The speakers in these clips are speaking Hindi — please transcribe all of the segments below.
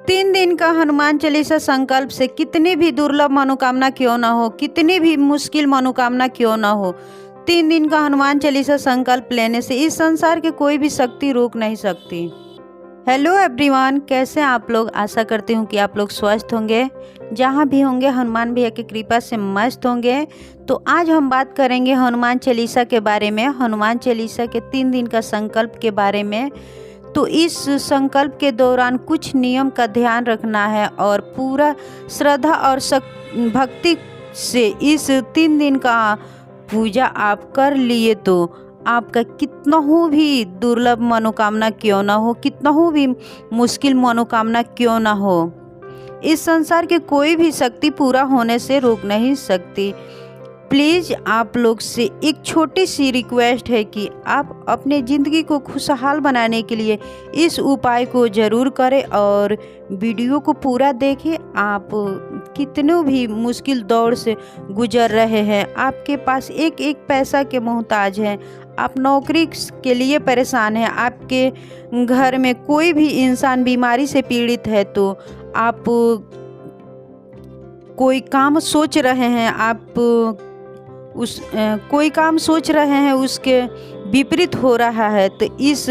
3 दिन का हनुमान चालीसा संकल्प से कितनी भी दुर्लभ मनोकामना क्यों ना हो, कितनी भी मुश्किल मनोकामना क्यों ना हो, 3 दिन का हनुमान चालीसा संकल्प लेने से इस संसार की कोई भी शक्ति रोक नहीं सकती। हेलो एवरीवन, कैसे हैं आप लोग। आशा करती हूँ कि आप लोग स्वस्थ होंगे, जहाँ भी होंगे हनुमान भैया की कृपा से मस्त होंगे। तो आज हम बात करेंगे हनुमान चालीसा के बारे में, हनुमान चालीसा के 3 दिन का संकल्प के बारे में। तो इस संकल्प के दौरान कुछ नियम का ध्यान रखना है और पूरा श्रद्धा और भक्ति से इस 3 दिन का पूजा आप कर लिए तो आपका कितना हो भी दुर्लभ मनोकामना क्यों ना हो, कितना हो भी मुश्किल मनोकामना क्यों ना हो, इस संसार के कोई भी शक्ति पूरा होने से रोक नहीं सकती। प्लीज़ आप लोग से एक छोटी सी रिक्वेस्ट है कि आप अपने ज़िंदगी को खुशहाल बनाने के लिए इस उपाय को ज़रूर करें और वीडियो को पूरा देखें। आप कितने भी मुश्किल दौर से गुजर रहे हैं, आपके पास एक एक पैसा के मोहताज हैं, आप नौकरी के लिए परेशान हैं, आपके घर में कोई भी इंसान बीमारी से पीड़ित है, तो आप कोई काम सोच रहे हैं, कोई काम सोच रहे हैं उसके विपरीत हो रहा है, तो इस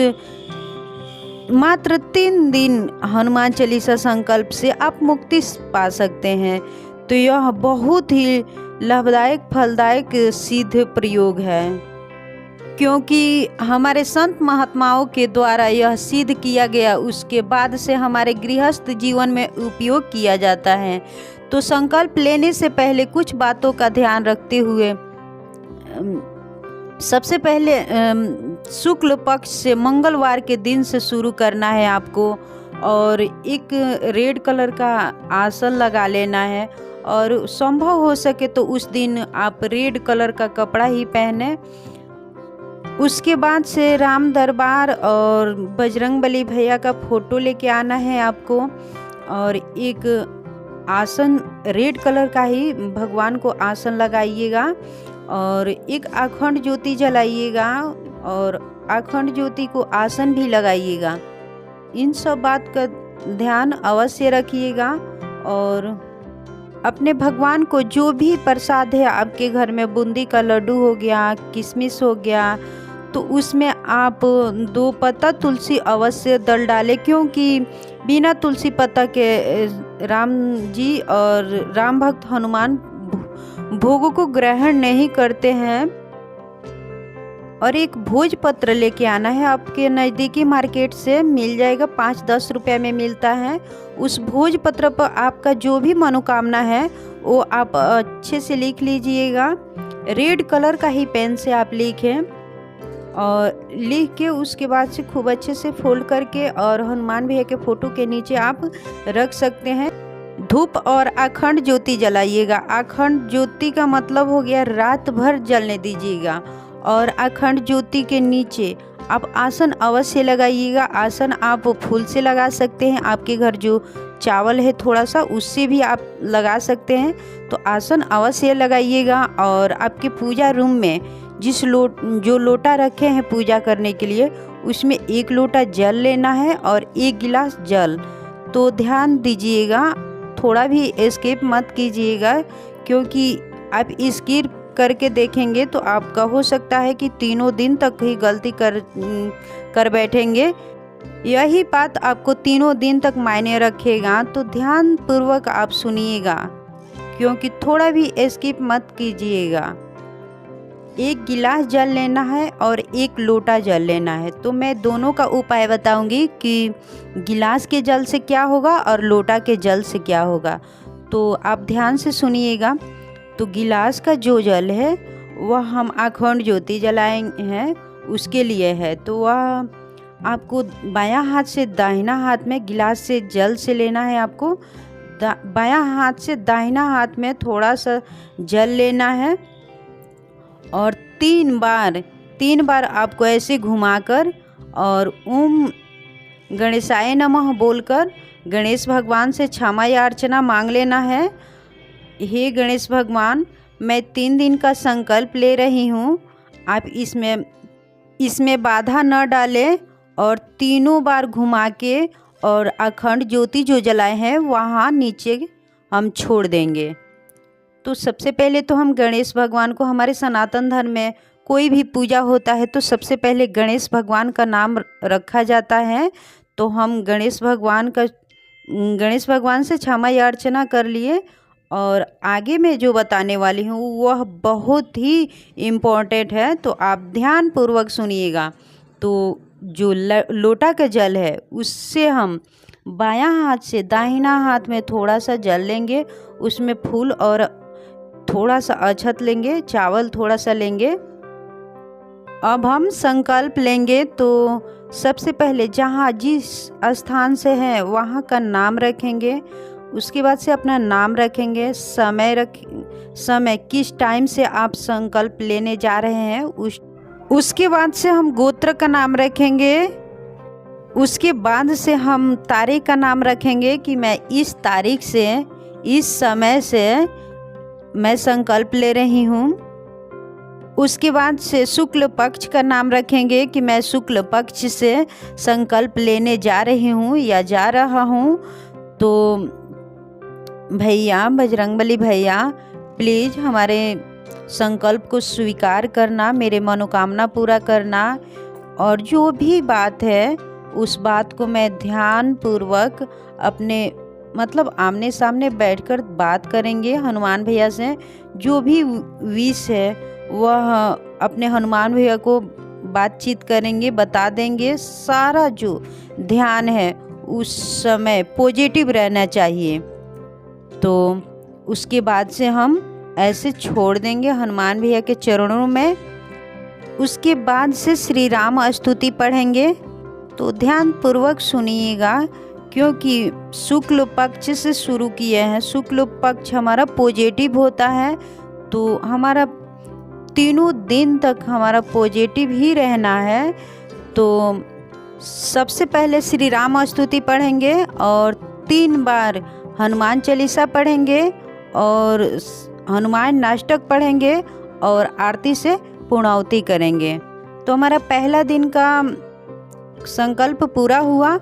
मात्र 3 दिन हनुमान चालीसा संकल्प से आप मुक्ति पा सकते हैं। तो यह बहुत ही लाभदायक फलदायक सिद्ध प्रयोग है, क्योंकि हमारे संत महात्माओं के द्वारा यह सिद्ध किया गया, उसके बाद से हमारे गृहस्थ जीवन में उपयोग किया जाता है। तो संकल्प लेने से पहले कुछ बातों का ध्यान रखते हुए सबसे पहले शुक्ल पक्ष से मंगलवार के दिन से शुरू करना है आपको, और एक रेड कलर का आसन लगा लेना है, और संभव हो सके तो उस दिन आप रेड कलर का कपड़ा ही पहने। उसके बाद से राम दरबार और बजरंगबली भैया का फोटो लेके आना है आपको, और एक आसन रेड कलर का ही भगवान को आसन लगाइएगा, और एक अखंड ज्योति जलाइएगा और अखंड ज्योति को आसन भी लगाइएगा। इन सब बात का ध्यान अवश्य रखिएगा। और अपने भगवान को जो भी प्रसाद है आपके घर में, बूंदी का लड्डू हो गया, किशमिश हो गया, तो उसमें आप 2 पत्ता तुलसी अवश्य दल डालें, क्योंकि बिना तुलसी पत्ता के राम जी और राम भक्त हनुमान भोगों को ग्रहण नहीं करते हैं। और एक भोजपत्र लेके आना है, आपके नज़दीकी मार्केट से मिल जाएगा, 5-10 रुपये में मिलता है। उस भोजपत्र पर आपका जो भी मनोकामना है वो आप अच्छे से लिख लीजिएगा। रेड कलर का ही पेन से आप लिखें, और लिख के उसके बाद से खूब अच्छे से फोल्ड करके और हनुमान भैया के फोटो के नीचे आप रख सकते हैं। धूप और अखंड ज्योति जलाइएगा। अखंड ज्योति का मतलब हो गया रात भर जलने दीजिएगा, और अखंड ज्योति के नीचे आप आसन अवश्य लगाइएगा। आसन आप फूल से लगा सकते हैं, आपके घर जो चावल है थोड़ा सा उससे भी आप लगा सकते हैं, तो आसन अवश्य लगाइएगा। और आपके पूजा रूम में जो लोटा रखे हैं पूजा करने के लिए, उसमें 1 लोटा जल लेना है और 1 गिलास जल। तो ध्यान दीजिएगा, थोड़ा भी एस्केप मत कीजिएगा, क्योंकि आप स्किप करके देखेंगे तो आपका हो सकता है कि 3 दिन तक ही गलती कर बैठेंगे। यही बात आपको 3 दिन तक मायने रखेगा, तो ध्यान पूर्वक आप सुनिएगा, क्योंकि थोड़ा भी एस्केप मत कीजिएगा। 1 गिलास जल लेना है और 1 लोटा जल लेना है। तो मैं दोनों का उपाय बताऊंगी कि गिलास के जल से क्या होगा और लोटा के जल से क्या होगा, तो आप ध्यान से सुनिएगा। तो गिलास का जो जल है वह हम अखंड ज्योति जलाएंगे हैं, उसके लिए है। तो वह आपको बायां हाथ से दाहिना हाथ में गिलास से जल से लेना है। आपको बायां हाथ से दाहिना हाथ में थोड़ा सा जल लेना है, और 3 बार आपको ऐसे घुमाकर और ओम गणेशाय नमः बोलकर गणेश भगवान से क्षमा या अर्चना मांग लेना है। हे गणेश भगवान, मैं 3 दिन का संकल्प ले रही हूँ, आप इसमें बाधा न डालें, और 3 बार घुमा के और अखंड ज्योति जो जलाए हैं वहाँ नीचे हम छोड़ देंगे। तो सबसे पहले तो हम गणेश भगवान को, हमारे सनातन धर्म में कोई भी पूजा होता है तो सबसे पहले गणेश भगवान का नाम रखा जाता है। तो हम गणेश भगवान से क्षमा याचना कर लिए। और आगे मैं जो बताने वाली हूँ वह बहुत ही इम्पोर्टेंट है, तो आप ध्यानपूर्वक सुनिएगा। तो जो लोटा का जल है उससे हम बायां हाथ से दाहिना हाथ में थोड़ा सा जल लेंगे, उसमें फूल और थोड़ा सा अक्षत लेंगे, चावल थोड़ा सा लेंगे। अब हम संकल्प लेंगे। तो सबसे पहले जहाँ जिस स्थान से है वहाँ का नाम रखेंगे, उसके बाद से अपना नाम रखेंगे, समय किस टाइम से आप संकल्प लेने जा रहे हैं उसके बाद से हम गोत्र का नाम रखेंगे। उसके बाद से हम तारीख का नाम रखेंगे कि मैं इस तारीख से इस समय से मैं संकल्प ले रही हूँ। उसके बाद से शुक्ल पक्ष का नाम रखेंगे कि मैं शुक्ल पक्ष से संकल्प लेने जा रही हूँ या जा रहा हूँ। तो भैया, बजरंगबली भैया, प्लीज़ हमारे संकल्प को स्वीकार करना, मेरे मनोकामना पूरा करना। और जो भी बात है उस बात को मैं ध्यान पूर्वक अपने आमने सामने बैठकर बात करेंगे हनुमान भैया से। जो भी विश है वह अपने हनुमान भैया को बातचीत करेंगे, बता देंगे। सारा जो ध्यान है उस समय पॉजिटिव रहना चाहिए। तो उसके बाद से हम ऐसे छोड़ देंगे हनुमान भैया के चरणों में। उसके बाद से श्री राम स्तुति पढ़ेंगे। तो ध्यान पूर्वक सुनिएगा, क्योंकि शुक्ल पक्ष से शुरू किए हैं। शुक्ल पक्ष हमारा पॉजिटिव होता है, तो हमारा तीनों दिन तक हमारा पॉजिटिव ही रहना है। तो सबसे पहले श्री राम स्तुति पढ़ेंगे और 3 बार हनुमान चालीसा पढ़ेंगे और हनुमान अष्टक पढ़ेंगे और आरती से पूर्णाहुति करेंगे। तो हमारा पहला दिन का संकल्प पूरा हुआ।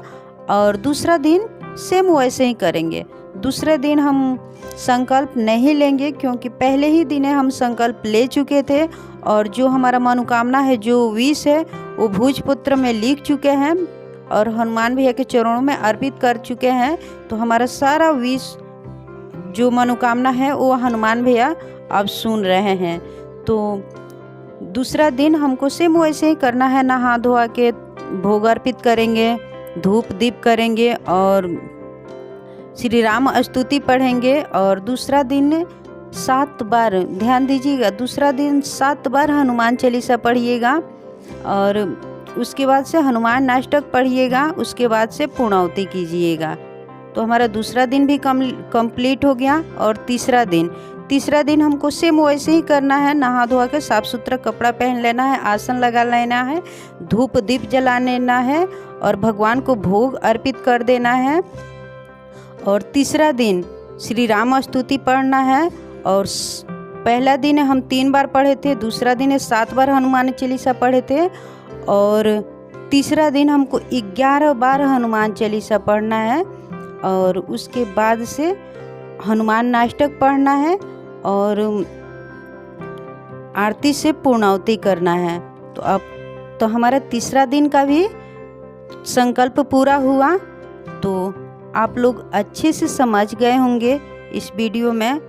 और दूसरा दिन सेम वैसे ही करेंगे। दूसरे दिन हम संकल्प नहीं लेंगे, क्योंकि पहले ही दिन हम संकल्प ले चुके थे और जो हमारा मनोकामना है, जो विश है, वो भोजपुत्र में लिख चुके हैं और हनुमान भैया के चरणों में अर्पित कर चुके हैं। तो हमारा सारा विश, जो मनोकामना है, वो हनुमान भैया अब सुन रहे हैं। तो दूसरा दिन हमको सेम वैसे ही करना है। नहा धोआ के भोग अर्पित करेंगे, धूप दीप करेंगे और श्री राम स्तुति पढ़ेंगे। और दूसरा दिन 7 बार, ध्यान दीजिएगा, दूसरा दिन 7 बार हनुमान चालीसा पढ़िएगा और उसके बाद से हनुमान अष्टक पढ़िएगा। उसके बाद से पूर्णाहुति कीजिएगा। तो हमारा दूसरा दिन भी कंप्लीट हो गया। और तीसरा दिन हमको सेम वैसे ही करना है। नहा धोआ के साफ सुथरा कपड़ा पहन लेना है, आसन लगा लेना है, धूप दीप जला लेना है और भगवान को भोग अर्पित कर देना है। और तीसरा दिन श्री राम स्तुति पढ़ना है। और पहला दिन हम 3 बार पढ़े थे, दूसरा दिन 7 बार हनुमान चालीसा पढ़े थे और तीसरा दिन हमको 11 बार हनुमान चालीसा पढ़ना है। और उसके बाद से हनुमान अष्टक पढ़ना है और आरती से पूर्णाहुति करना है। तो अब तो हमारा तीसरा दिन का भी संकल्प पूरा हुआ। तो आप लोग अच्छे से समझ गए होंगे इस वीडियो में,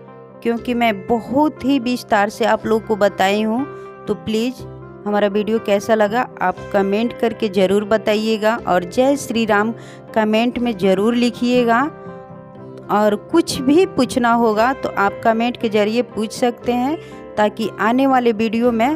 क्योंकि मैं बहुत ही विस्तार से आप लोग को बताई हूँ। तो प्लीज़ हमारा वीडियो कैसा लगा आप कमेंट करके ज़रूर बताइएगा और जय श्री राम कमेंट में ज़रूर लिखिएगा। और कुछ भी पूछना होगा तो आप कमेंट के ज़रिए पूछ सकते हैं, ताकि आने वाले वीडियो में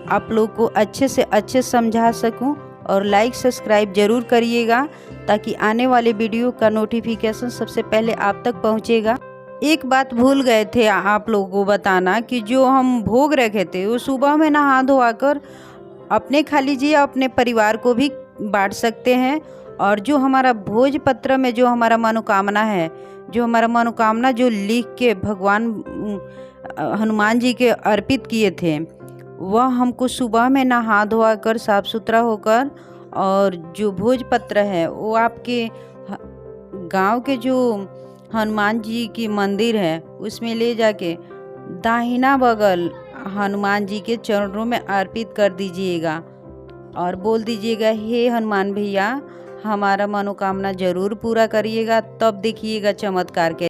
आप लोग को अच्छे से अच्छे समझा सकूं। और लाइक सब्सक्राइब ज़रूर करिएगा, ताकि आने वाले वीडियो का नोटिफिकेशन सबसे पहले आप तक पहुंचेगा। एक बात भूल गए थे आप लोगों को बताना कि जो हम भोग रखे थे वो सुबह में नहा धोआ कर अपने खा लीजिए, अपने परिवार को भी बांट सकते हैं। और जो हमारा भोजपत्र में जो हमारा मनोकामना है, जो हमारा मनोकामना जो लिख के भगवान हनुमान जी के अर्पित किए थे, वह हमको सुबह में नहा धोआ कर साफ सुथरा होकर, और जो भोजपत्र है वो आपके गांव के जो हनुमान जी की मंदिर है उसमें ले जाके दाहिना बगल हनुमान जी के चरणों में अर्पित कर दीजिएगा और बोल दीजिएगा, हे हनुमान भैया, हमारा मनोकामना जरूर पूरा करिएगा। तब देखिएगा चमत्कार के